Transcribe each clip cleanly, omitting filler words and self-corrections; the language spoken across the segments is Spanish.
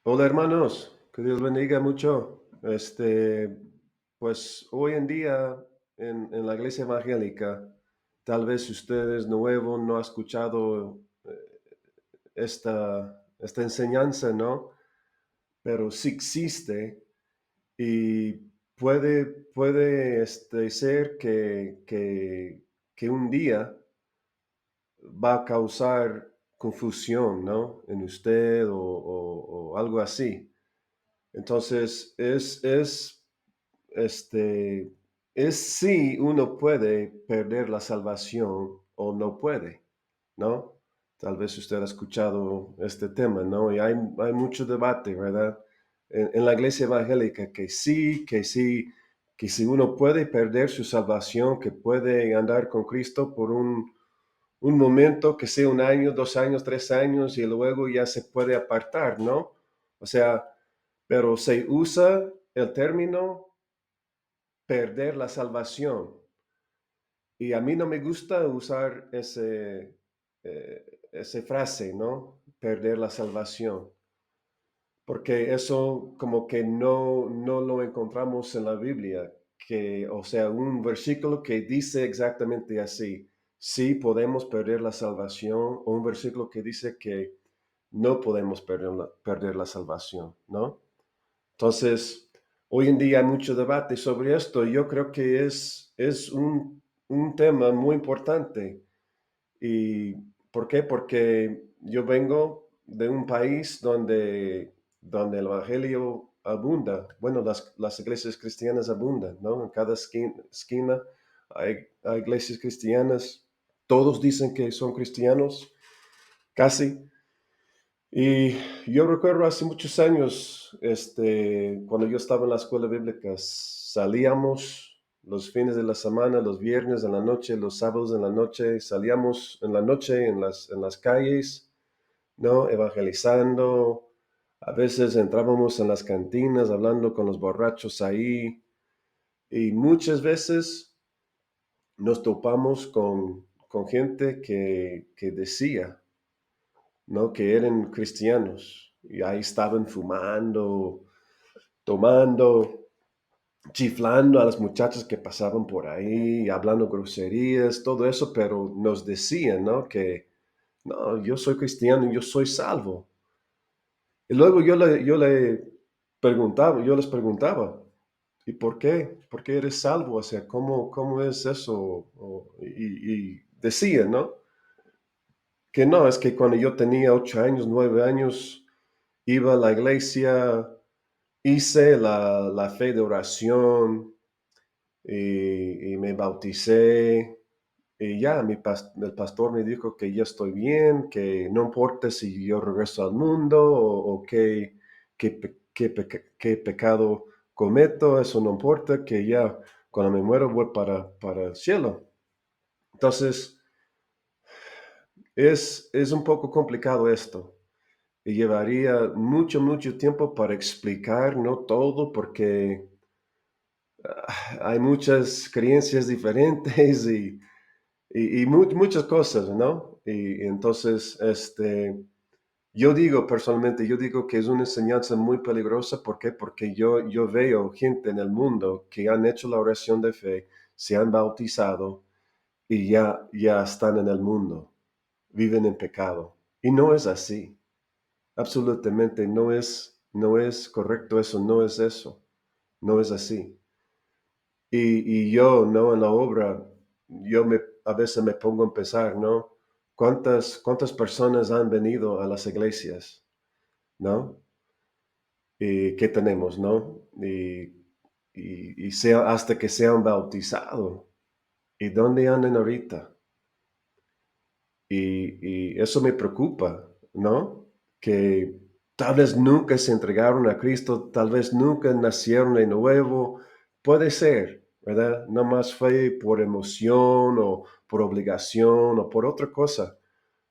Hola hermanos, que Dios bendiga mucho. Pues hoy en día en la iglesia evangélica, tal vez usted es nuevo, no ha escuchado esta enseñanza, ¿no? Pero sí existe y puede ser que un día va a causar confusión, ¿no? En usted o algo así. Entonces, este, es si uno puede perder la salvación o no puede, ¿no? Tal vez usted ha escuchado este tema, ¿no? Y hay mucho debate, ¿verdad? En la iglesia evangélica que si uno puede perder su salvación, que puede andar con Cristo por un momento, que sea un año, 2 años, 3 años, y luego ya se puede apartar, ¿no? O sea, pero se usa el término perder la salvación. Y a mí no me gusta usar ese frase, ¿no? Perder la salvación, porque eso como que no lo encontramos en la Biblia, o sea, un versículo que dice exactamente así, sí podemos perder la salvación, o un versículo que dice que no podemos perder la salvación, ¿no? Entonces, hoy en día hay mucho debate sobre esto. Y yo creo que es un tema muy importante. ¿Y por qué? Porque yo vengo de un país donde el Evangelio abunda. Bueno, las iglesias cristianas abundan, ¿no? En cada esquina hay iglesias cristianas. Todos dicen que son cristianos, casi. Y yo recuerdo hace muchos años, cuando yo estaba en la escuela bíblica, salíamos los fines de la semana, los viernes en la noche, los sábados en la noche, salíamos en la noche en las calles, ¿no? Evangelizando. A veces entrábamos en las cantinas hablando con los borrachos ahí. Y muchas veces nos topamos con gente que decía, ¿no? Que eran cristianos y ahí estaban fumando, tomando, chiflando a las muchachas que pasaban por ahí, hablando groserías, todo eso, pero nos decían, ¿no? Que, no, yo soy cristiano, yo soy salvo. Y luego yo les preguntaba, ¿y por qué? ¿Por qué eres salvo? O sea, ¿cómo es eso? Y decían, ¿no? Que no, es que cuando yo tenía 8 años, 9 años, iba a la iglesia, hice la fe de oración y me bauticé. Y ya, el pastor me dijo que ya estoy bien, que no importa si yo regreso al mundo o qué pecado cometo, eso no importa, que ya cuando me muero voy para el cielo. Entonces, es un poco complicado esto. Y llevaría mucho, mucho tiempo para explicar, no todo, porque hay muchas creencias diferentes y muchas cosas, ¿no? Y entonces, yo digo que es una enseñanza muy peligrosa. ¿Por qué? Porque yo veo gente en el mundo que han hecho la oración de fe, se han bautizado y ya están en el mundo, viven en pecado. Y no es así. Absolutamente no es correcto eso, no es eso, no es así. Y yo, ¿no? En la obra, a veces me pongo a pensar, ¿no? ¿Cuántas personas han venido a las iglesias, ¿no? ¿Y qué tenemos, no? Hasta que se han bautizado. ¿Y dónde andan ahorita? Y eso me preocupa, ¿no? Que tal vez nunca se entregaron a Cristo, tal vez nunca nacieron de nuevo. Puede ser, ¿verdad? No más fue por emoción o por obligación o por otra cosa.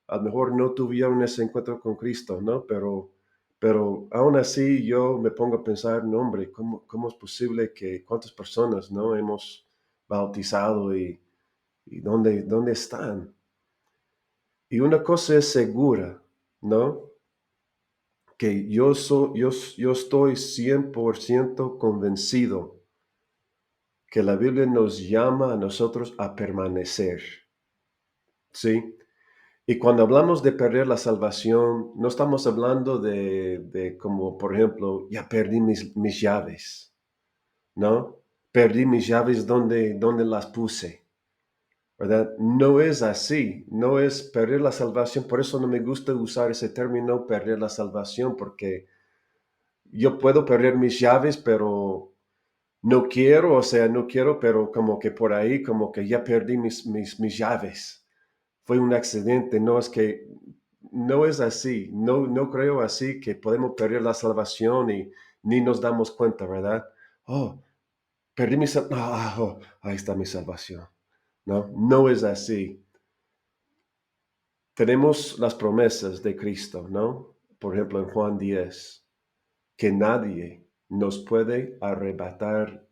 A lo mejor no tuvieron ese encuentro con Cristo, ¿no? Pero aún así yo me pongo a pensar, no, hombre, ¿cómo es posible que cuántas personas, ¿no? Hemos bautizado y dónde están? Y una cosa es segura, ¿no? que yo estoy 100% convencido que la Biblia nos llama a nosotros a permanecer, ¿sí? Y cuando hablamos de perder la salvación, no estamos hablando de como, por ejemplo, ya perdí mis llaves, ¿no? Perdí mis llaves donde las puse, ¿verdad? No es así, no es perder la salvación. Por eso no me gusta usar ese término, perder la salvación, porque yo puedo perder mis llaves, pero no quiero, o sea, no quiero, pero como que por ahí, como que ya perdí mis llaves. Fue un accidente, no es que, no es así, no creo así que podemos perder la salvación y ni nos damos cuenta, ¿verdad? Oh, perdí mi salvación, ahí está mi salvación. No, no es así. Tenemos las promesas de Cristo, ¿no? Por ejemplo, en Juan 10, que nadie nos puede arrebatar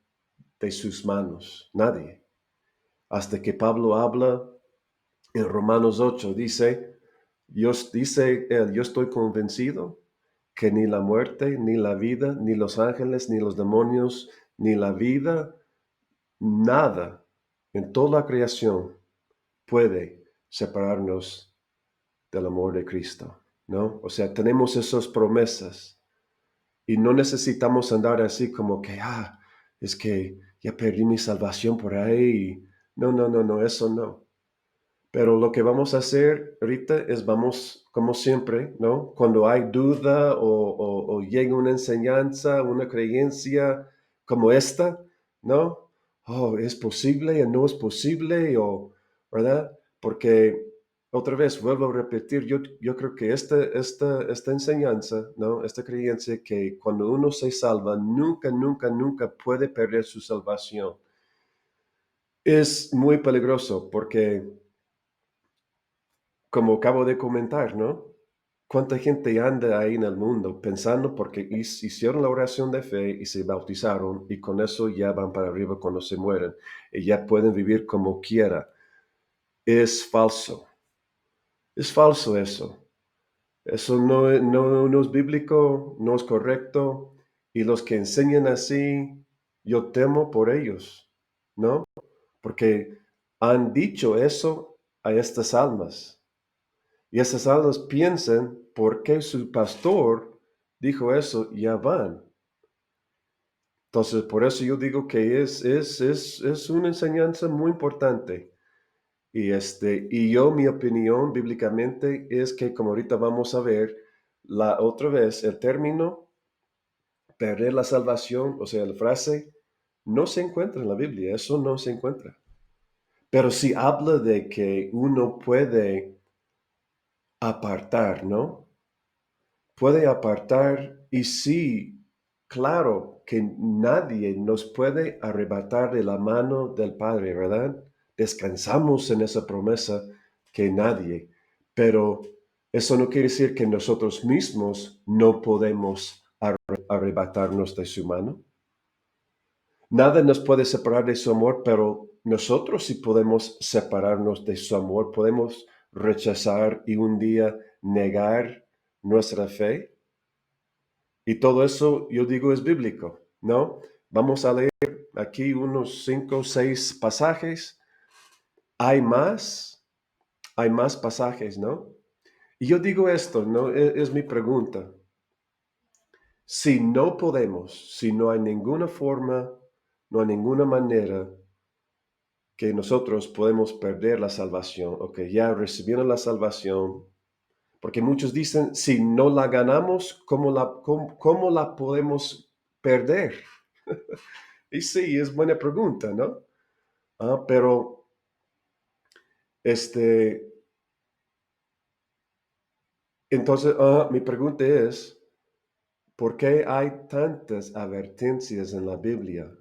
de sus manos, nadie. Hasta que Pablo habla en Romanos 8, dice él, yo estoy convencido que ni la muerte, ni la vida, ni los ángeles, ni los demonios, ni la vida, nada en toda la creación puede separarnos del amor de Cristo, ¿no? O sea, tenemos esas promesas y no necesitamos andar así como que, es que ya perdí mi salvación por ahí. No, no, no, no, eso no. Pero lo que vamos a hacer ahorita es vamos, como siempre, ¿no? Cuando hay duda o llega una enseñanza, una creencia como esta, ¿no? Oh, ¿es posible o no es posible? O, ¿verdad? Porque otra vez, vuelvo a repetir, yo creo que esta enseñanza, ¿no? Esta creencia que cuando uno se salva, nunca, nunca, nunca puede perder su salvación. Es muy peligroso porque como acabo de comentar, ¿no? ¿Cuánta gente anda ahí en el mundo pensando porque hicieron la oración de fe y se bautizaron y con eso ya van para arriba cuando se mueren y ya pueden vivir como quiera? Es falso. Es falso eso. Eso no es bíblico, no es correcto. Y los que enseñan así, yo temo por ellos, ¿no? Porque han dicho eso a estas almas. Y esas almas piensan, ¿por qué su pastor dijo eso? Ya van. Entonces, por eso yo digo que es una enseñanza muy importante. Y yo, mi opinión bíblicamente es que, como ahorita vamos a ver, la otra vez, el término perder la salvación, o sea, la frase, no se encuentra en la Biblia, eso no se encuentra. Pero sí habla de que uno puede apartar, ¿no? Puede apartar y sí, claro que nadie nos puede arrebatar de la mano del Padre, ¿verdad? Descansamos en esa promesa que nadie, pero eso no quiere decir que nosotros mismos no podemos arrebatarnos de su mano. Nada nos puede separar de su amor, pero nosotros sí podemos separarnos de su amor, podemos rechazar y un día negar nuestra fe. Y todo eso, yo digo, es bíblico, ¿no? Vamos a leer aquí unos 5 o 6 pasajes. Hay más, hay más pasajes, ¿no? Y yo digo esto, ¿no? Es mi pregunta. Si no podemos, si no hay ninguna forma, no hay ninguna manera que nosotros podemos perder la salvación o que ya recibieron la salvación, porque muchos dicen, si no la ganamos, cómo la podemos perder? Y sí, es buena pregunta, ¿no? Pero este, entonces, mi pregunta es, ¿por qué hay tantas advertencias en la Biblia?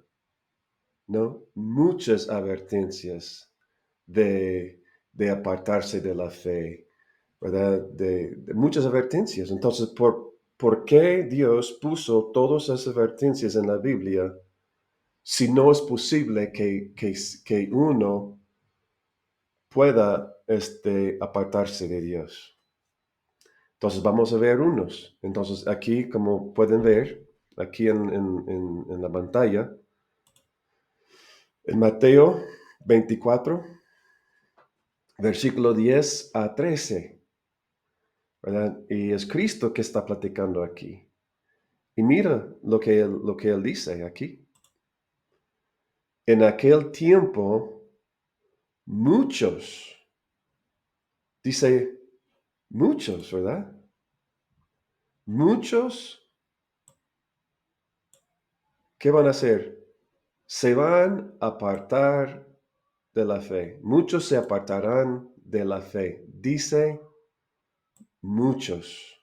¿No? Muchas advertencias de apartarse de la fe, ¿verdad? De muchas advertencias. Entonces, ¿por qué Dios puso todas esas advertencias en la Biblia si no es posible que uno pueda apartarse de Dios? Entonces vamos a ver unos. Entonces aquí, como pueden ver, aquí en la pantalla, en Mateo 24, versículo 10 a 13, ¿verdad? Y es Cristo que está platicando aquí. Y mira lo que él dice aquí. En aquel tiempo, muchos, dice muchos, ¿verdad? Muchos, ¿qué van a hacer? Se van a apartar de la fe. Muchos se apartarán de la fe. Dice muchos.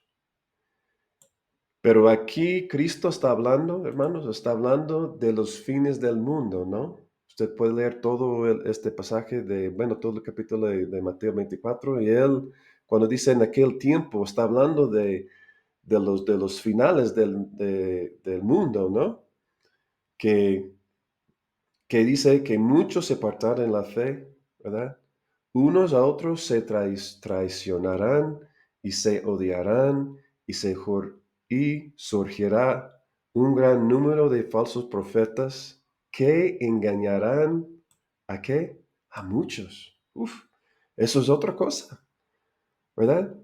Pero aquí Cristo está hablando, hermanos, está hablando de los fines del mundo, ¿no? Usted puede leer todo este pasaje de, bueno, todo el capítulo de Mateo 24 y él, cuando dice en aquel tiempo, está hablando de los finales del mundo, ¿no? Que, que dice que muchos se apartarán en la fe, ¿verdad? Unos a otros se traicionarán y se odiarán y surgirá un gran número de falsos profetas que engañarán ¿a qué? A muchos. Uf, eso es otra cosa, ¿verdad?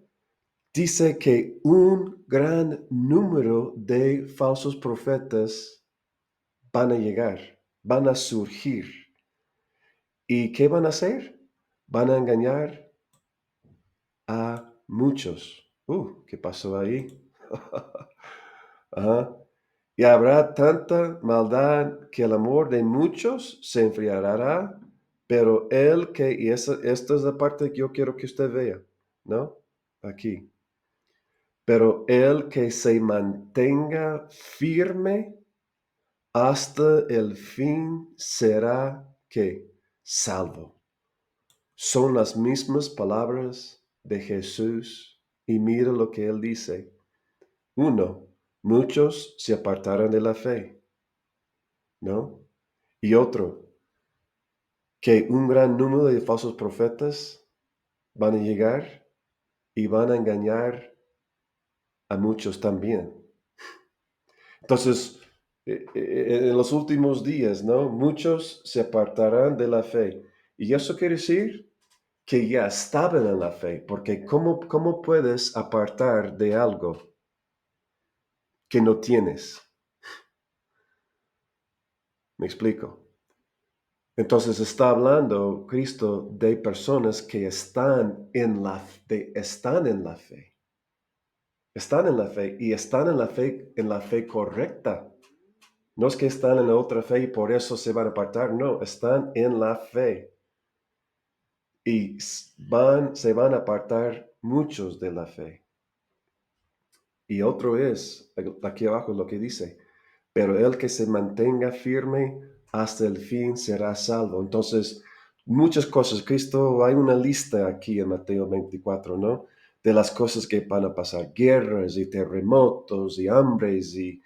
Dice que un gran número de falsos profetas van a llegar, van a surgir. ¿Y qué van a hacer? Van a engañar a muchos. ¿Qué pasó ahí? Ajá. Y habrá tanta maldad que el amor de muchos se enfriará, pero el que, y esta es la parte que yo quiero que usted vea, ¿no? Aquí. Pero el que se mantenga firme hasta el fin será que salvo. Son las mismas palabras de Jesús y mira lo que él dice. Uno, muchos se apartaron de la fe, ¿no? Y otro, que un gran número de falsos profetas van a llegar y van a engañar a muchos también. Entonces, en los últimos días, ¿no? Muchos se apartarán de la fe. Y eso quiere decir que ya estaban en la fe, porque ¿cómo puedes apartar de algo que no tienes? ¿Me explico? Entonces está hablando Cristo de personas que están en la fe. Están en la fe y están en la fe correcta. No es que están en la otra fe y por eso se van a apartar, no, están en la fe. Y se van a apartar muchos de la fe. Y otro es, aquí abajo lo que dice, pero el que se mantenga firme hasta el fin será salvo. Entonces, muchas cosas. Cristo, hay una lista aquí en Mateo 24, ¿no? De las cosas que van a pasar, guerras y terremotos y hambres y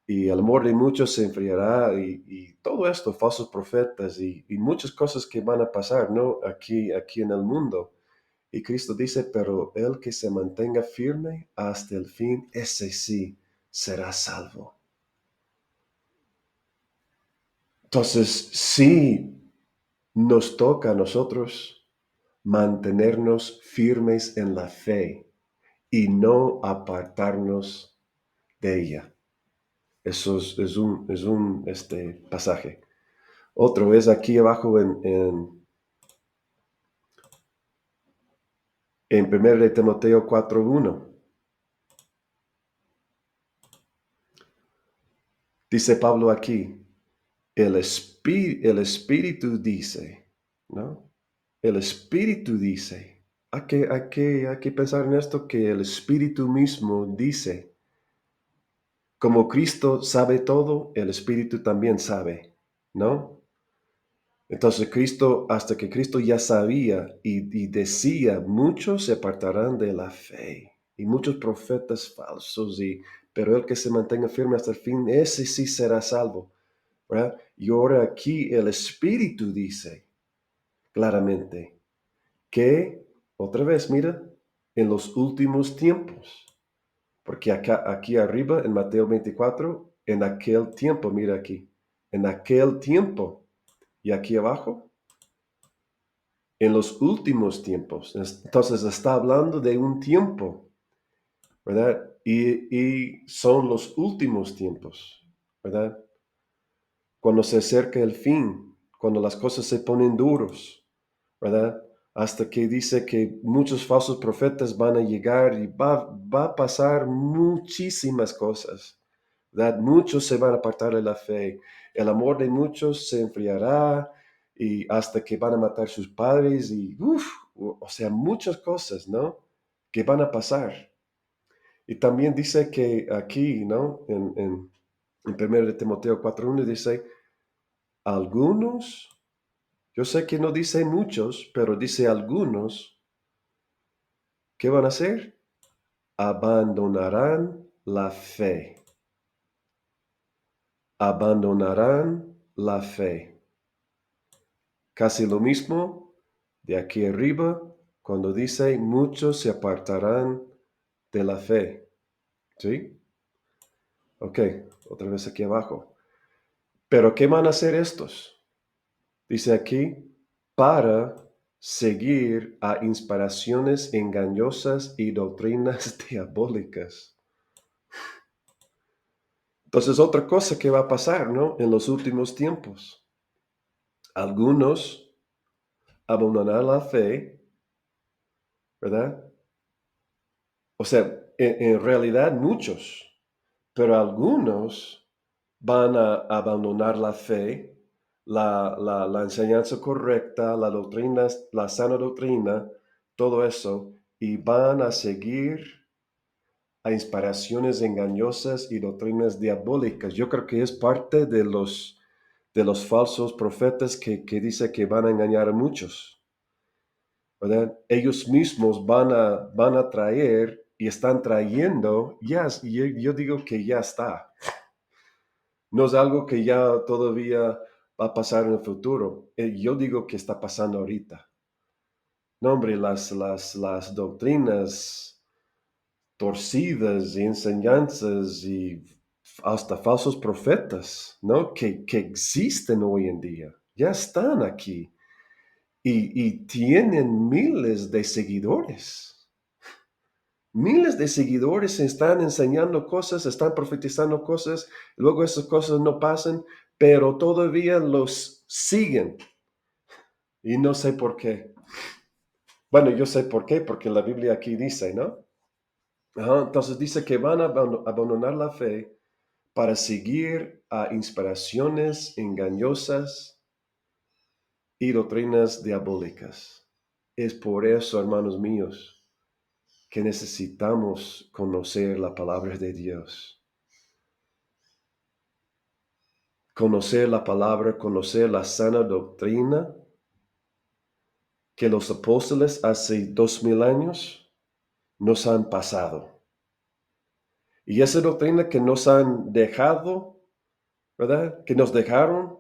el amor de muchos se enfriará y todo esto, falsos profetas y muchas cosas que van a pasar, ¿no? Aquí en el mundo. Y Cristo dice, pero el que se mantenga firme hasta el fin, ese sí será salvo. Entonces, sí nos toca a nosotros mantenernos firmes en la fe y no apartarnos de ella. Eso es un pasaje. Otro es aquí abajo en 1 de Timoteo 4:1. Dice Pablo aquí, el Espíritu dice, ¿no? El Espíritu dice. Hay que pensar en esto que el Espíritu mismo dice. Como Cristo sabe todo, el Espíritu también sabe, ¿no? Entonces Cristo, hasta que Cristo ya sabía y decía, muchos se apartarán de la fe y muchos profetas falsos, pero el que se mantenga firme hasta el fin, ese sí será salvo, ¿verdad? Y ahora aquí el Espíritu dice claramente que, otra vez, mira, en los últimos tiempos. Porque aquí arriba en Mateo 24, en aquel tiempo, mira aquí, en aquel tiempo, y aquí abajo, en los últimos tiempos. Entonces está hablando de un tiempo, ¿verdad? Y son los últimos tiempos, ¿verdad? Cuando se acerca el fin, cuando las cosas se ponen duros, ¿verdad? Hasta que dice que muchos falsos profetas van a llegar y va a pasar muchísimas cosas, ¿verdad? Muchos se van a apartar de la fe. El amor de muchos se enfriará y hasta que van a matar sus padres y, o sea, muchas cosas, ¿no? Que van a pasar. Y también dice que aquí, ¿no? En 1 de Timoteo 4:1 dice, algunos, yo sé que no dice muchos, pero dice algunos, ¿qué van a hacer? Abandonarán la fe. Abandonarán la fe. Casi lo mismo de aquí arriba, cuando dice muchos se apartarán de la fe. ¿Sí? Ok, otra vez aquí abajo. Pero ¿qué van a hacer estos? Dice aquí, para seguir a inspiraciones engañosas y doctrinas diabólicas. Entonces, otra cosa que va a pasar, ¿no? En los últimos tiempos. Algunos abandonar la fe, ¿verdad? O sea, en realidad muchos, pero algunos van a abandonar la fe, la enseñanza correcta, la doctrina, la sana doctrina, todo eso, y van a seguir a inspiraciones engañosas y doctrinas diabólicas. Yo creo que es parte de los falsos profetas que dice que van a engañar a muchos, ¿verdad? Ellos mismos van a traer y están trayendo, ya, yo digo que ya está. No es algo que ya todavía va a pasar en el futuro. Yo digo que está pasando ahorita. No, hombre, las doctrinas torcidas y enseñanzas y hasta falsos profetas, ¿no? Que existen hoy en día, ya están aquí y tienen miles de seguidores. Miles de seguidores están enseñando cosas, están profetizando cosas, luego esas cosas no pasan, pero todavía los siguen y no sé por qué. Bueno, yo sé por qué, porque la Biblia aquí dice, ¿no? Ajá, entonces dice que van a abandonar la fe para seguir a inspiraciones engañosas y doctrinas diabólicas. Es por eso, hermanos míos, que necesitamos conocer la palabra de Dios. Conocer la palabra, conocer la sana doctrina que los apóstoles hace 2000 años nos han pasado. Y esa doctrina que nos han dejado, ¿verdad? Que nos dejaron,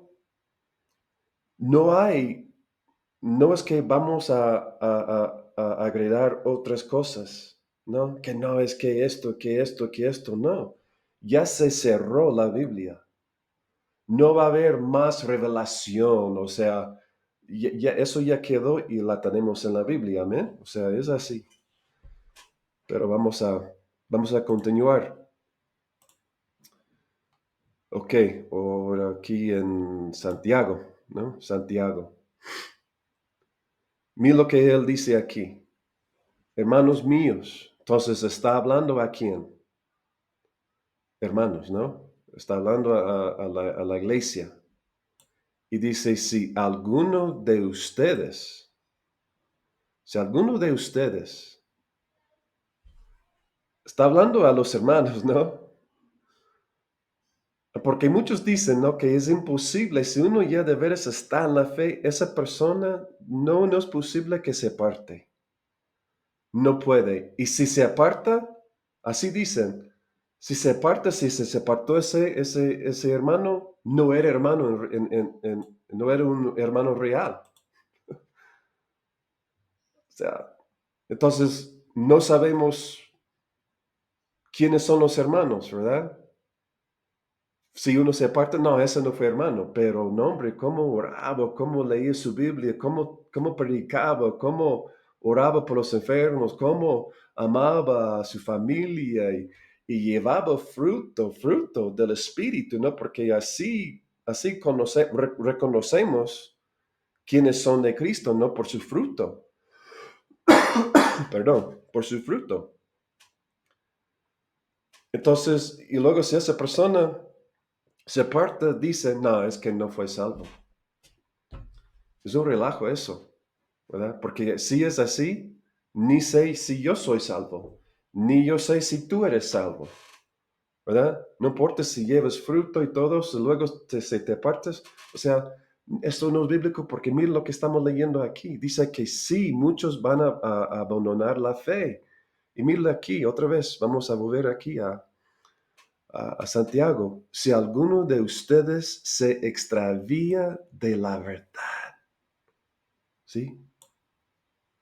no hay, no es que vamos a agregar otras cosas, ¿no? Que no es que esto, que esto, que esto, no. Ya se cerró la Biblia. No va a haber más revelación, o sea, eso ya quedó y la tenemos en la Biblia, amén. O sea, es así. Pero vamos a continuar. Ok, ahora aquí en Santiago, ¿no? Santiago. Mira lo que él dice aquí. Hermanos míos. Entonces está hablando a quién? Hermanos, ¿no? Está hablando a la iglesia. Y dice, si alguno de ustedes, está hablando a los hermanos, ¿no? Porque muchos dicen, ¿no? Que es imposible, si uno ya de veras está en la fe, esa persona no es posible que se aparte. No puede. Y si se aparta, así dicen, si se aparta, si se apartó ese hermano, no era hermano, no era un hermano real. O sea, entonces, no sabemos quiénes son los hermanos, ¿verdad? Si uno se aparta, no, ese no fue hermano, pero no, hombre, cómo oraba, cómo leía su Biblia, cómo predicaba, cómo oraba por los enfermos, cómo amaba a su familia y llevaba fruto del Espíritu, ¿no? Porque así reconocemos quiénes son de Cristo, ¿no? Por su fruto, perdón, por su fruto. Entonces, y luego si esa persona se aparta, dice, no, es que no fue salvo. Es un relajo eso, ¿verdad? Porque si es así, ni sé si yo soy salvo, ni yo sé si tú eres salvo, ¿verdad? No importa si llevas fruto y todo, si luego se te apartas. O sea, esto no es bíblico porque mira lo que estamos leyendo aquí. Dice que sí, muchos van a abandonar la fe. Y mira aquí, otra vez, vamos a volver aquí a Santiago. Si alguno de ustedes se extravía de la verdad, ¿sí?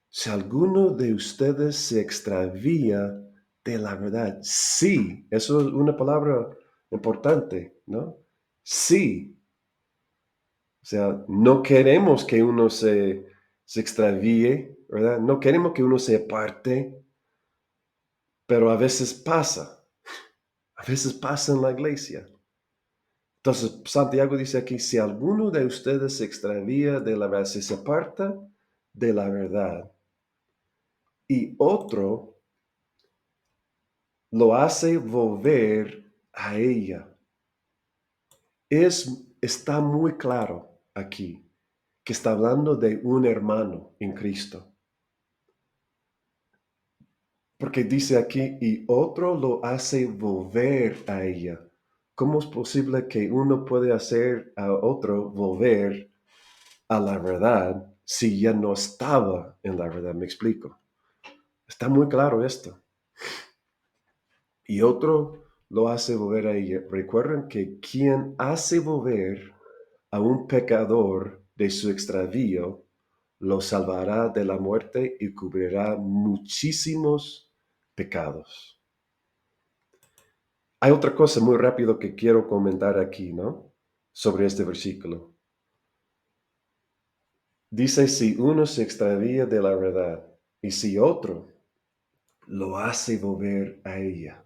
Si alguno de ustedes se extravía de la verdad, sí, eso es una palabra importante, ¿no? Sí, o sea, no queremos que uno se extravíe, ¿verdad? No queremos que uno se aparte, pero a veces pasa en la iglesia. Entonces, Santiago dice aquí, si alguno de ustedes se extravía de la verdad, si se aparta de la verdad, y otro lo hace volver a ella. Está muy claro aquí que está hablando de un hermano en Cristo. Porque dice aquí, y otro lo hace volver a ella. ¿Cómo es posible que uno puede hacer a otro volver a la verdad si ya no estaba en la verdad? Me explico. Está muy claro esto. Y otro lo hace volver a ella. Recuerden que quien hace volver a un pecador de su extravío, lo salvará de la muerte y cubrirá muchísimos pecados. Hay otra cosa muy rápido que quiero comentar aquí, ¿no? Sobre este versículo. Dice, si uno se extravía de la verdad y si otro lo hace volver a ella.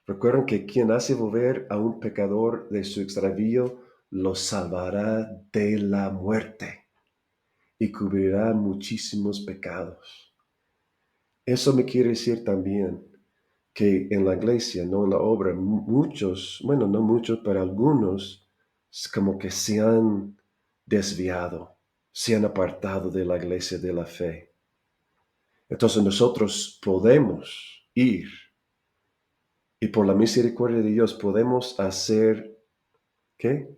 Recuerden que quien hace volver a un pecador de su extravío, lo salvará de la muerte y cubrirá muchísimos pecados. Eso me quiere decir también que en la iglesia, no en la obra, muchos, bueno, no muchos, pero algunos, como que se han desviado, se han apartado de la iglesia de la fe. Entonces nosotros podemos ir y por la misericordia de Dios podemos hacer, ¿qué?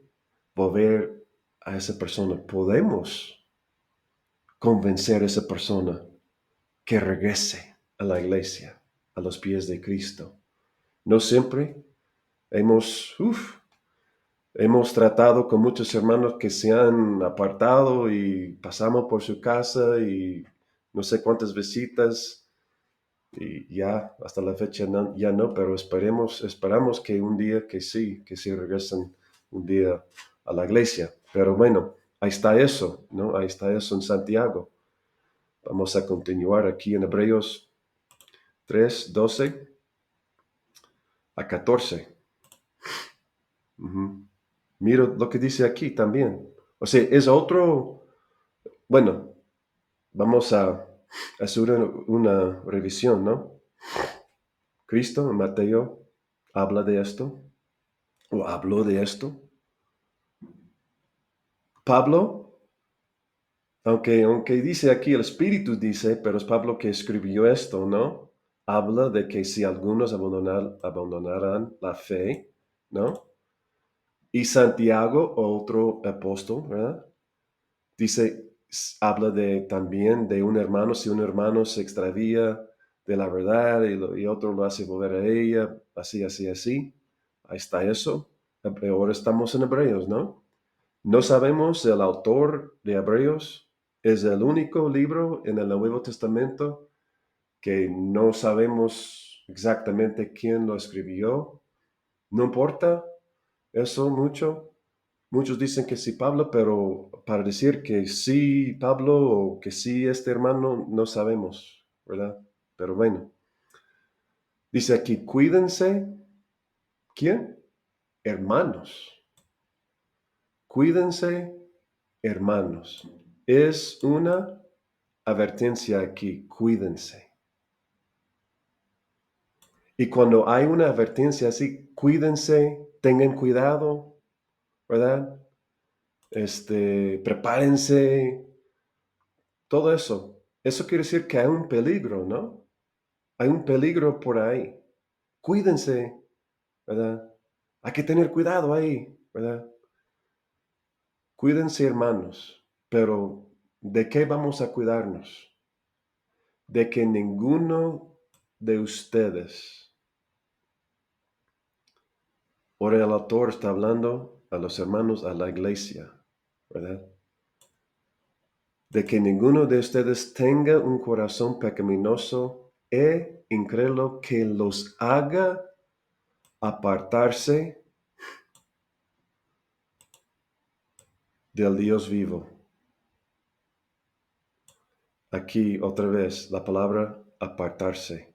Volver a esa persona. Podemos convencer a esa persona que regrese a la iglesia, a los pies de Cristo. No siempre hemos tratado con muchos hermanos que se han apartado y pasamos por su casa y no sé cuántas visitas y ya hasta la fecha ya no, pero esperamos que un día que sí regresen un día a la iglesia. Pero bueno, ahí está eso, ¿no? Ahí está eso en Santiago. Vamos a continuar aquí en Hebreos 3:12 a 14. Ujú. Mira lo que dice aquí también. O sea, es otro, bueno, vamos a hacer una revisión, ¿no? Cristo en Mateo habla de esto, o habló de esto. Pablo, aunque dice aquí, el Espíritu dice, pero es Pablo que escribió esto, ¿no? Habla de que si algunos abandonarán la fe, ¿no? Y Santiago, otro apóstol, ¿verdad? Dice, habla también de un hermano, si un hermano se extravía de la verdad y otro lo hace volver a ella, así, así, así. Ahí está eso. Ahora estamos en Hebreos, ¿no? No sabemos el autor de Hebreos. Es el único libro en el Nuevo Testamento que no sabemos exactamente quién lo escribió. No importa eso mucho. Muchos dicen que sí Pablo, pero para decir que sí Pablo o que sí este hermano, no sabemos, ¿verdad? Pero bueno, dice aquí, cuídense. ¿Quién? Hermanos. Cuídense, hermanos. Es una advertencia aquí, cuídense. Y cuando hay una advertencia así, cuídense, tengan cuidado, ¿verdad? Prepárense, todo eso. Eso quiere decir que hay un peligro, ¿no? Hay un peligro por ahí. Cuídense, ¿verdad? Hay que tener cuidado ahí, ¿verdad? Cuídense, hermanos, pero ¿de qué vamos a cuidarnos? De que ninguno de ustedes, ahora el autor está hablando a los hermanos, a la iglesia, ¿verdad? De que ninguno de ustedes tenga un corazón pecaminoso e incrédulo que los haga apartarse del Dios vivo. Aquí otra vez la palabra apartarse.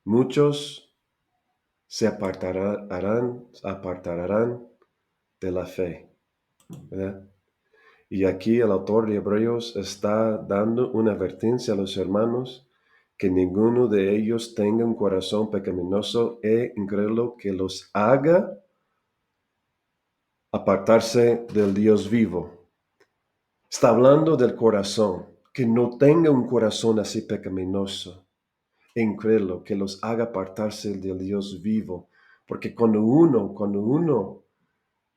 Muchos se apartarán de la fe, ¿verdad? Y aquí el autor de Hebreos está dando una advertencia a los hermanos que ninguno de ellos tenga un corazón pecaminoso e incrédulo que los haga apartarse del Dios vivo. Está hablando del corazón, que no tenga un corazón así pecaminoso e incrédulo que los haga apartarse del Dios vivo. Porque cuando uno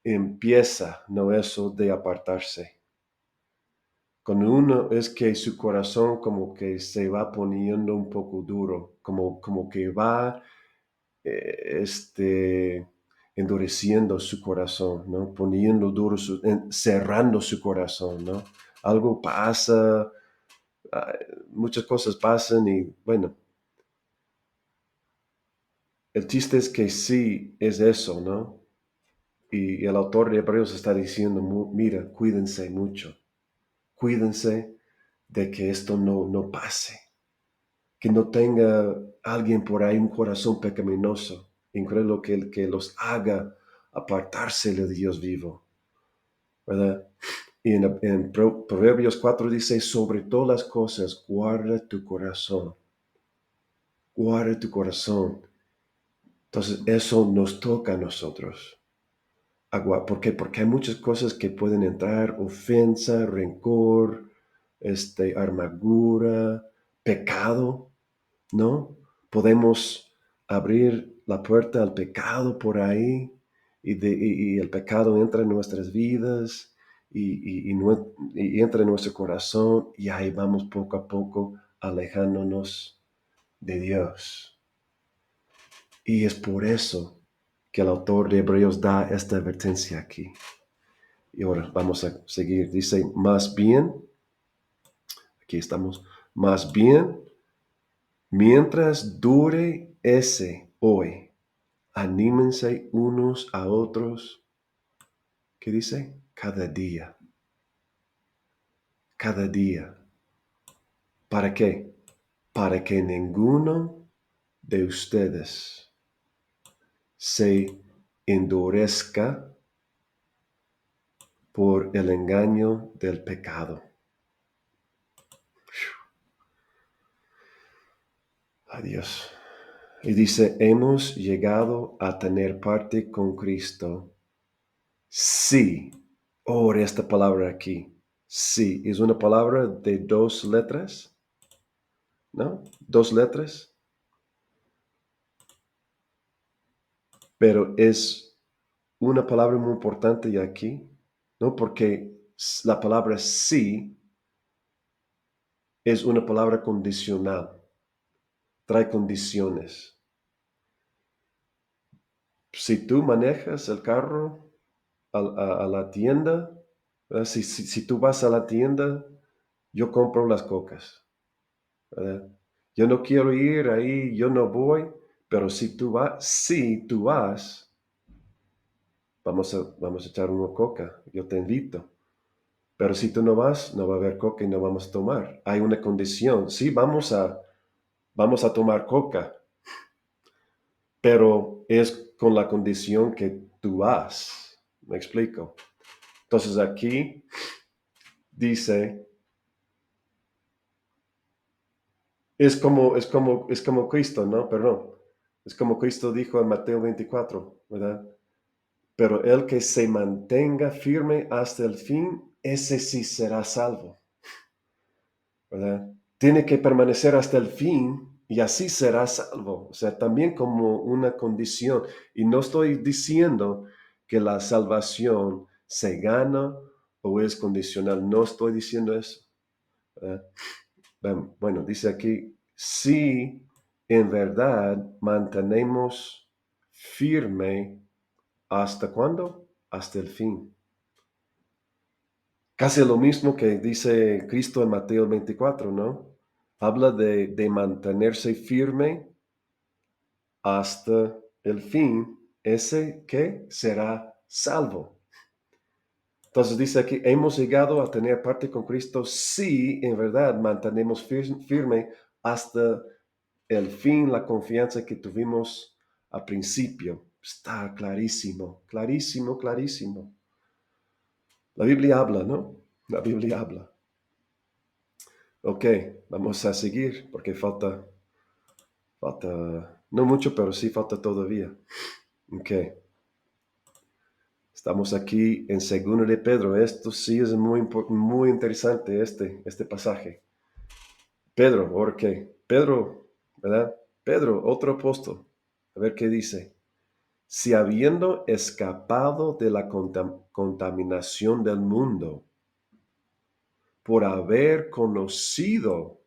empieza, no eso de apartarse. Cuando uno es que su corazón como que se va poniendo un poco duro, como que va endureciendo su corazón, ¿no? Poniendo duro, cerrando su corazón, ¿no? Algo pasa, ah, muchas cosas pasan y bueno, el chiste es que sí es eso, ¿no? Y el autor de Hebreos está diciendo, mira, cuídense mucho, cuídense de que esto no pase, que no tenga alguien por ahí un corazón pecaminoso, incrédulo que los haga apartarse de Dios vivo, ¿verdad? Y en Proverbios 4 dice, sobre todas las cosas, guarda tu corazón. Entonces eso nos toca a nosotros. ¿Por qué? Porque hay muchas cosas que pueden entrar, ofensa, rencor, amargura, pecado, ¿no? Podemos abrir la puerta al pecado por ahí y el pecado entra en nuestras vidas y entra en nuestro corazón y ahí vamos poco a poco alejándonos de Dios. Y es por eso que el autor de Hebreos da esta advertencia aquí. Y ahora vamos a seguir. Dice, más bien, aquí estamos, más bien, mientras dure ese hoy, anímense unos a otros. ¿Qué dice? Cada día. Cada día. ¿Para qué? Para que ninguno de ustedes se endurezca por el engaño del pecado. Adiós. Y dice, hemos llegado a tener parte con Cristo. Sí. Ahora esta palabra aquí. Sí. Es una palabra de dos letras. ¿No? Dos letras. Pero es una palabra muy importante aquí. ¿No? Porque la palabra sí es una palabra condicional. Trae condiciones. Si tú manejas el carro a la tienda, ¿verdad? Si tú vas a la tienda, yo compro las cocas. ¿verdad? Yo no quiero ir ahí, yo no voy, pero si tú vas, vamos a echar una coca, yo te invito. Pero si tú no vas, no va a haber coca y no vamos a tomar. Hay una condición. Sí, vamos a tomar coca, pero es con la condición que tú vas. ¿Me explico? Entonces aquí dice, es como Cristo, ¿no? Perdón. Es como Cristo dijo en Mateo 24, ¿verdad? Pero el que se mantenga firme hasta el fin, ese sí será salvo, ¿verdad? Tiene que permanecer hasta el fin y así será salvo. O sea, también como una condición. Y no estoy diciendo que la salvación se gana o es condicional. No estoy diciendo eso, ¿verdad? Bueno, dice aquí, si en verdad mantenemos firme, ¿hasta cuándo? Hasta el fin. Casi lo mismo que dice Cristo en Mateo 24, ¿no? Habla de mantenerse firme hasta el fin, ese que será salvo. Entonces dice aquí, hemos llegado a tener parte con Cristo si en verdad mantenemos firme hasta el fin la confianza que tuvimos al principio. Está clarísimo, clarísimo, clarísimo. La Biblia habla, ¿no? La Biblia habla. Ok, vamos a seguir porque falta, no mucho, pero sí falta todavía. Ok, estamos aquí en Segundo de Pedro. Esto sí es muy interesante, este pasaje. Pedro, ¿por qué? Pedro, ¿verdad? Pedro, otro apóstol. A ver qué dice. Si habiendo escapado de la contaminación del mundo, por haber conocido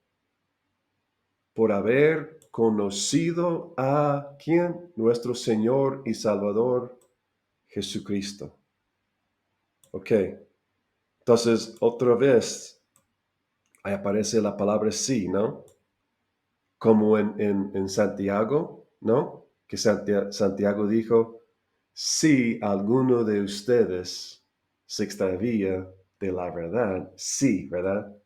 a ¿quién? Nuestro Señor y Salvador Jesucristo. Ok, entonces otra vez ahí aparece la palabra sí, ¿no? Como en Santiago, ¿no? Que Santiago dijo, si alguno de ustedes se extravía de la verdad, sí, ¿verdad?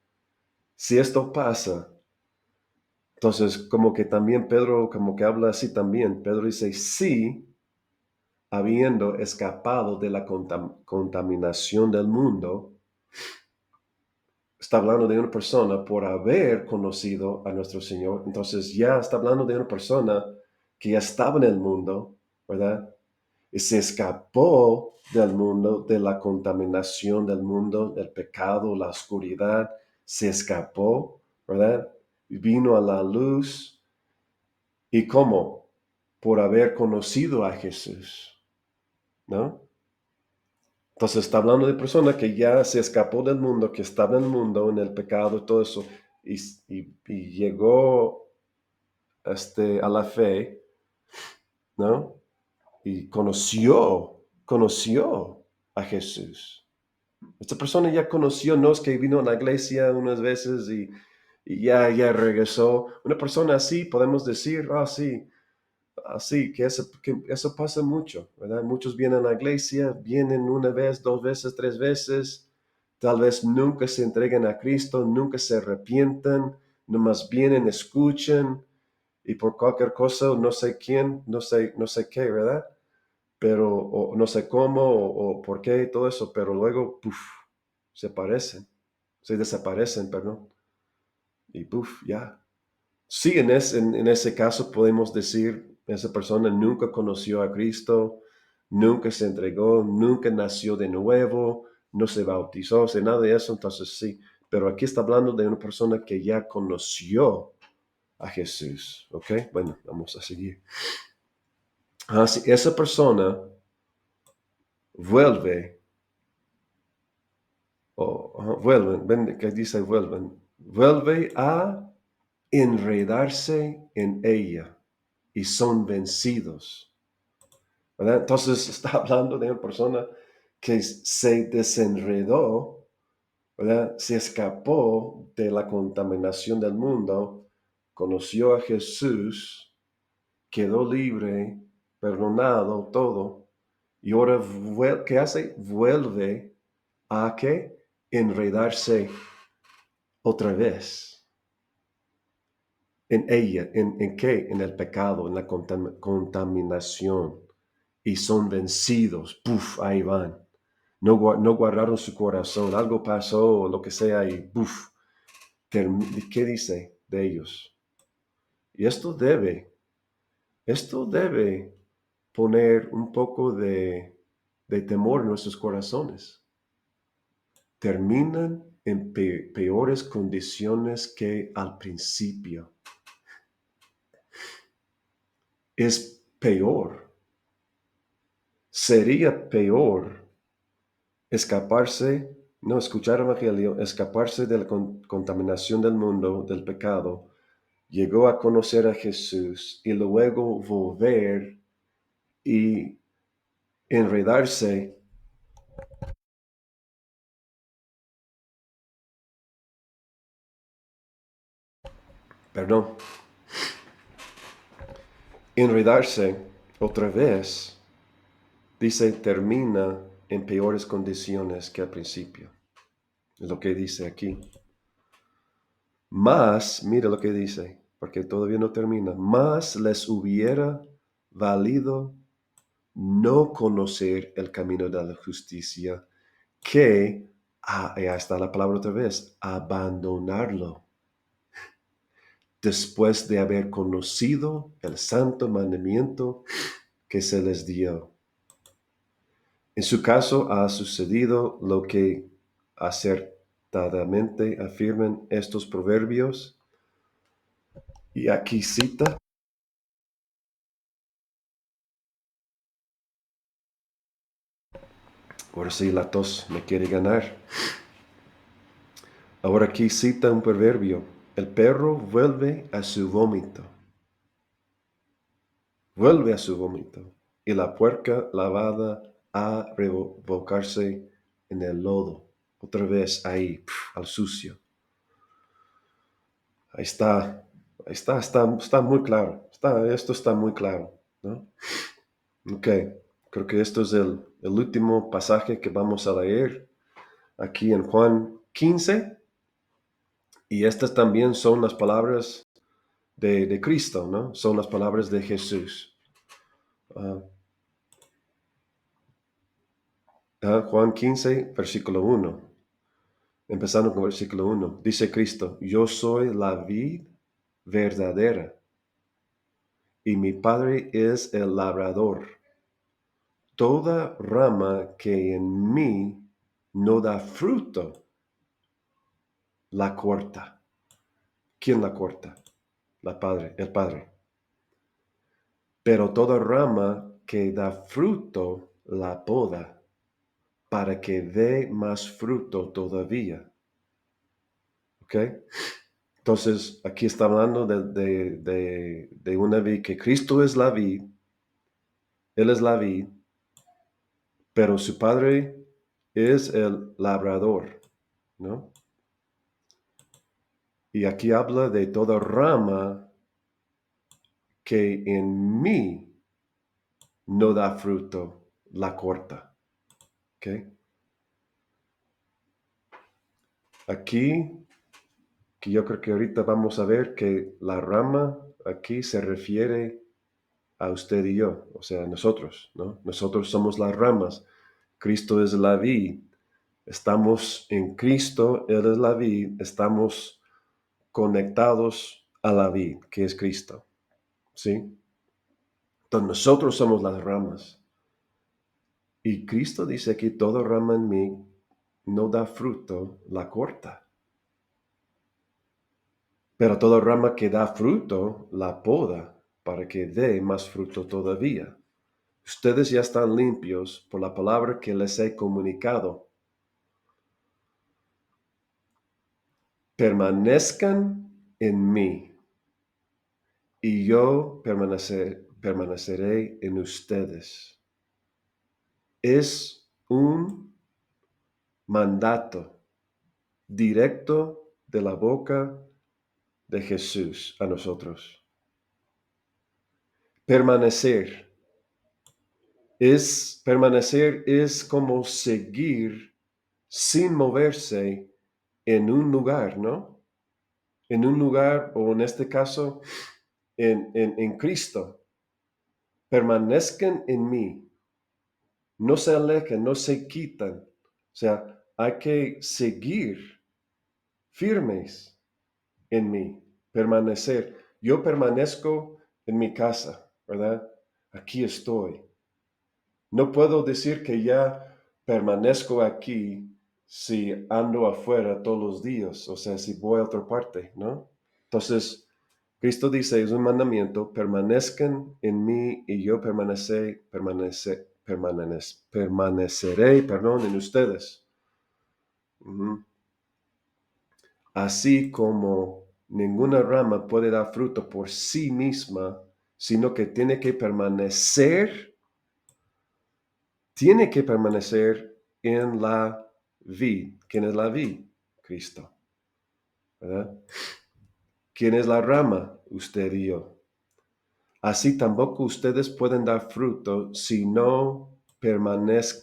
Si esto pasa, entonces como que también Pedro, como que habla así también, Pedro dice, sí, habiendo escapado de la contaminación del mundo, está hablando de una persona por haber conocido a nuestro Señor. Entonces ya está hablando de una persona que ya estaba en el mundo, ¿verdad? Y se escapó del mundo, de la contaminación del mundo, del pecado, la oscuridad. Se escapó, ¿verdad? Vino a la luz. ¿Y cómo? Por haber conocido a Jesús, ¿no? Entonces está hablando de persona que ya se escapó del mundo, que estaba en el mundo, en el pecado, todo eso, y llegó a la fe, ¿no? Y conoció a Jesús. Esta persona ya conoció, no es que vino a la iglesia unas veces y ya regresó. Una persona así, podemos decir, sí, así, que eso pasa mucho, ¿verdad? Muchos vienen a la iglesia, vienen una vez, dos veces, tres veces, tal vez nunca se entreguen a Cristo, nunca se arrepientan, nomás vienen, escuchan y por cualquier cosa, no sé quién, no sé qué, ¿verdad? Pero, o no sé cómo, o por qué, todo eso, pero luego, puf, se desaparecen, perdón, y puf, ya. Sí, en ese caso podemos decir, esa persona nunca conoció a Cristo, nunca se entregó, nunca nació de nuevo, no se bautizó, o sea, nada de eso, entonces sí. Pero aquí está hablando de una persona que ya conoció a Jesús, ¿ok? Bueno, vamos a seguir. Si esa persona vuelve, vuelven, ¿qué dice vuelven? Vuelve a enredarse en ella y son vencidos, ¿verdad? Entonces está hablando de una persona que se desenredó, ¿verdad? Se escapó de la contaminación del mundo conoció a Jesús, quedó libre, perdonado, todo, y ahora, ¿qué hace? Vuelve a ¿qué? Enredarse otra vez en ella, ¿en qué? En el pecado, en la contaminación. Y son vencidos, ¡puf! Ahí van. No, no guardaron su corazón, algo pasó, o lo que sea, y ¡puf! ¿Qué dice de ellos? Y esto debe poner un poco de temor en nuestros corazones. Terminan en peores condiciones que al principio. Es peor. Sería peor escaparse, no escuchar el evangelio, escaparse de la contaminación del mundo, del pecado. Llegó a conocer a Jesús y luego volver y enredarse, perdón, enredarse otra vez, dice, termina en peores condiciones que al principio. Es lo que dice aquí. Más, mira lo que dice, porque todavía no termina. Más les hubiera valido no conocer el camino de la justicia que, ya está la palabra otra vez, abandonarlo después de haber conocido el santo mandamiento que se les dio. En su caso ha sucedido lo que acertadamente afirman estos proverbios. Y aquí cita, ahora sí la tos me quiere ganar. Ahora aquí cita un proverbio. El perro vuelve a su vómito. Vuelve a su vómito. Y la puerca lavada a revolcarse en el lodo. Otra vez ahí, al sucio. Ahí está. Ahí está muy claro. Esto está muy claro, ¿no? Ok. Creo que esto es el último pasaje que vamos a leer aquí en Juan 15. Y estas también son las palabras de Cristo, ¿no? Son las palabras de Jesús. Juan 15, versículo 1. Empezando con versículo 1. Dice Cristo, yo soy la vid verdadera y mi Padre es el labrador. Toda rama que en mí no da fruto, la corta. ¿Quién la corta? El Padre. Pero toda rama que da fruto, la poda, para que dé más fruto todavía. ¿Ok? Entonces, aquí está hablando de una vid, que Cristo es la vid, Él es la vid, pero su Padre es el labrador, ¿no? Y aquí habla de toda rama que en mí no da fruto, la corta. ¿Ok? Aquí, que yo creo que ahorita vamos a ver que la rama aquí se refiere a usted y yo, o sea, a nosotros, ¿no? Nosotros somos las ramas. Cristo es la vid. Estamos en Cristo, Él es la vid, estamos conectados a la vid, que es Cristo, ¿sí? Entonces nosotros somos las ramas. Y Cristo dice aquí, toda rama en mí no da fruto, la corta. Pero toda rama que da fruto, la poda para que dé más fruto todavía. Ustedes ya están limpios por la palabra que les he comunicado. Permanezcan en mí y yo permaneceré en ustedes. Es un mandato directo de la boca de Jesús a nosotros. Permanecer es como seguir sin moverse en un lugar, ¿no? En un lugar, o en este caso, en Cristo. Permanezcan en mí, no se alejen, no se quitan. O sea, hay que seguir firmes en mí, permanecer. Yo permanezco en mi casa, ¿verdad? Aquí estoy. No puedo decir que ya permanezco aquí si ando afuera todos los días, o sea, si voy a otra parte, ¿no? Entonces, Cristo dice, es un mandamiento, permanezcan en mí y yo permaneceré, perdón, en ustedes. Ujú. Así como ninguna rama puede dar fruto por sí misma, sino que tiene que permanecer en la vid. ¿Quién es la vid? Cristo, ¿verdad? ¿Quién es la rama? Usted y yo. Así tampoco ustedes pueden dar fruto si no permanecen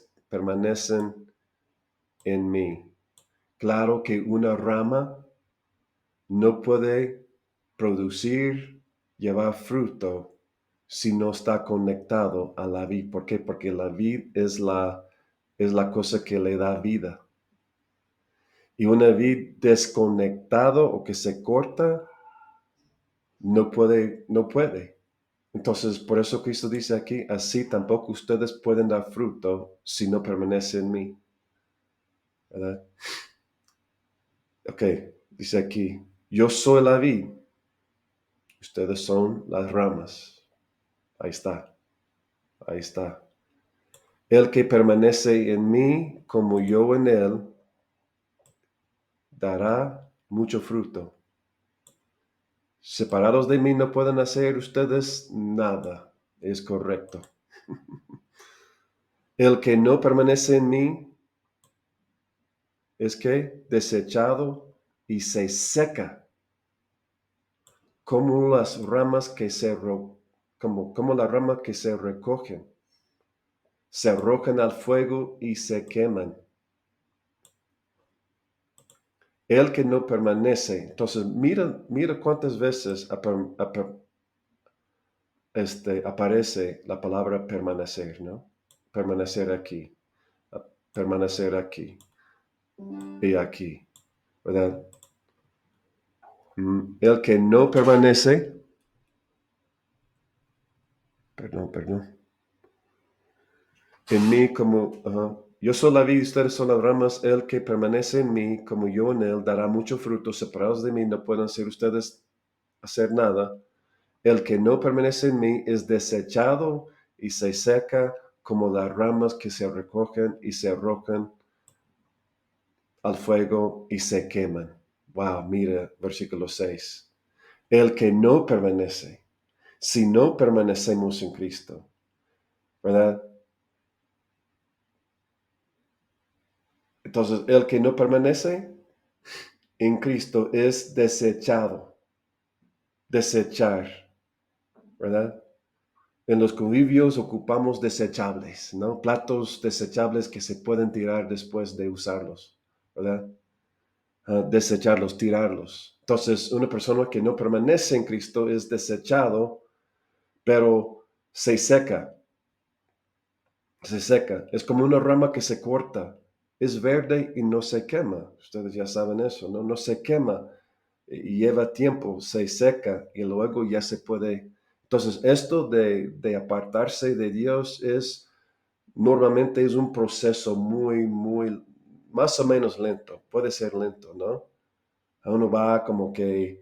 en mí. Claro que una rama no puede producir, llevar fruto si no está conectado a la vid. ¿Por qué? Porque la vid es la cosa que le da vida. Y una vid desconectado o que se corta, no puede, no puede. Entonces, por eso Cristo dice aquí, así tampoco ustedes pueden dar fruto si no permanecen en mí. ¿Verdad? Ok, dice aquí, yo soy la vid, ustedes son las ramas. Ahí está, ahí está. El que permanece en mí como yo en él, dará mucho fruto. Separados de mí no pueden hacer ustedes nada. Es correcto. El que no permanece en mí es que desechado y se seca como las ramas que como las ramas que se arrojan al fuego y se queman. El que no permanece. Entonces, mira cuántas veces aparece la palabra permanecer, ¿no? Permanecer aquí, permanecer aquí y aquí, ¿verdad? El que no permanece, perdón, en mí yo soy la vid, ustedes son las ramas, el que permanece en mí como yo en él dará mucho fruto, separados de mí no pueden hacer ustedes hacer nada. El que no permanece en mí es desechado y se seca como las ramas que se recogen y se arrojan al fuego y se queman. Wow, mira, versículo 6. El que no permanece, si no permanecemos en Cristo, ¿verdad? Entonces, el que no permanece en Cristo es desechar, ¿verdad? En los convivios ocupamos desechables, ¿no? Platos desechables que se pueden tirar después de usarlos, ¿verdad? Desecharlos, tirarlos. Entonces, una persona que no permanece en Cristo es desechado, pero se seca. Es como una rama que se corta. Es verde y no se quema. Ustedes ya saben eso, ¿no? No se quema y lleva tiempo, se seca y luego ya se puede. Entonces, esto de apartarse de Dios normalmente es un proceso muy, muy, más o menos lento. Puede ser lento, ¿no? Uno va como que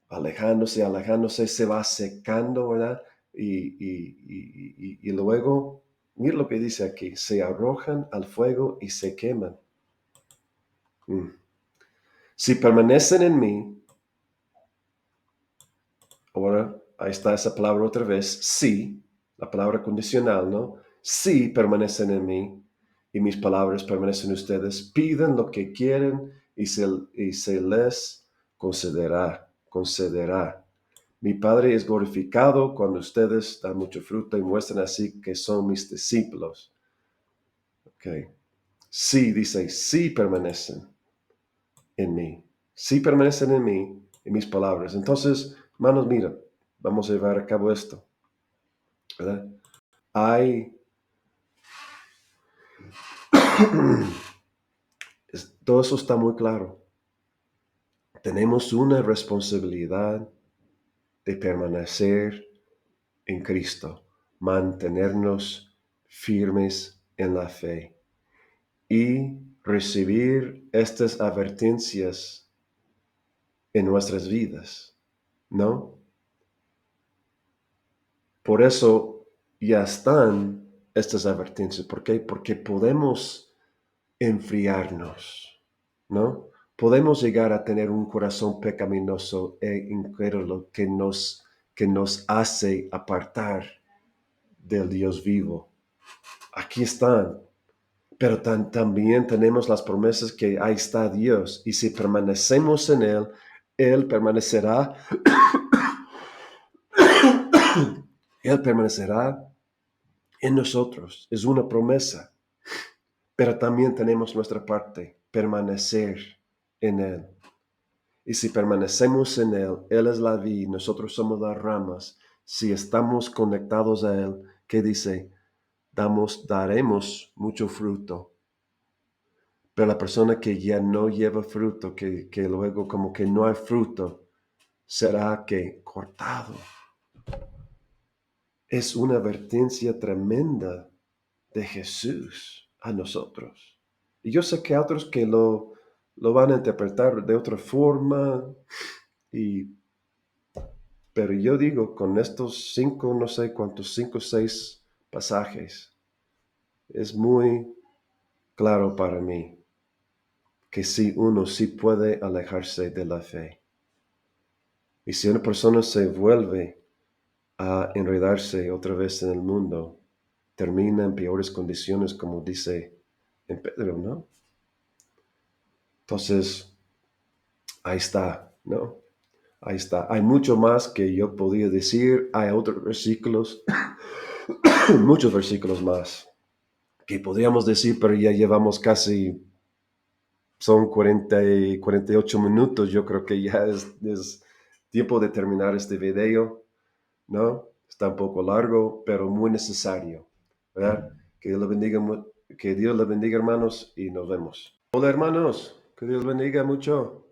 alejándose, se va secando, ¿verdad? Y luego, mira lo que dice aquí, se arrojan al fuego y se queman. Mm. Si permanecen en mí, ahora ahí está esa palabra otra vez, si, la palabra condicional, ¿no? Si permanecen en mí y mis palabras permanecen en ustedes, piden lo que quieren y se les concederá. concederá. Mi Padre es glorificado cuando ustedes dan mucho fruto y muestran así que son mis discípulos. Okay. Sí, dice, sí permanecen en mí. Sí permanecen en mí, en mis palabras. Entonces, hermanos, mira, vamos a llevar a cabo esto, ¿verdad? Hay, todo eso está muy claro. Tenemos una responsabilidad de permanecer en Cristo, mantenernos firmes en la fe y recibir estas advertencias en nuestras vidas, ¿no? Por eso ya están estas advertencias. ¿Por qué? Porque podemos enfriarnos, ¿no? Podemos llegar a tener un corazón pecaminoso e incrédulo que nos hace apartar del Dios vivo. Aquí están. Pero también tenemos las promesas que ahí está Dios. Y si permanecemos en Él, Él permanecerá. Él permanecerá en nosotros. Es una promesa. Pero también tenemos nuestra parte, permanecer en Él. Y si permanecemos en Él, Él es la vid, nosotros somos las ramas. Si estamos conectados a Él, ¿qué dice? Daremos mucho fruto. Pero la persona que ya no lleva fruto, que luego como que no hay fruto, será que cortado. Es una advertencia tremenda de Jesús a nosotros. Y yo sé que hay otros que lo van a interpretar de otra forma, pero yo digo, con estos 5, no sé cuántos, 5 o 6 pasajes, es muy claro para mí que si uno sí puede alejarse de la fe. Y si una persona se vuelve a enredarse otra vez en el mundo, termina en peores condiciones, como dice en Pedro, ¿no? Entonces, ahí está, ¿no? Ahí está. Hay mucho más que yo podía decir. Hay otros versículos, muchos versículos más que podríamos decir, pero ya llevamos casi, son 48 minutos. Yo creo que ya es tiempo de terminar este video, ¿no? Está un poco largo, pero muy necesario, ¿verdad? Que Dios le bendiga, que Dios le bendiga, hermanos, y nos vemos. Hola, hermanos. Que Dios bendiga mucho.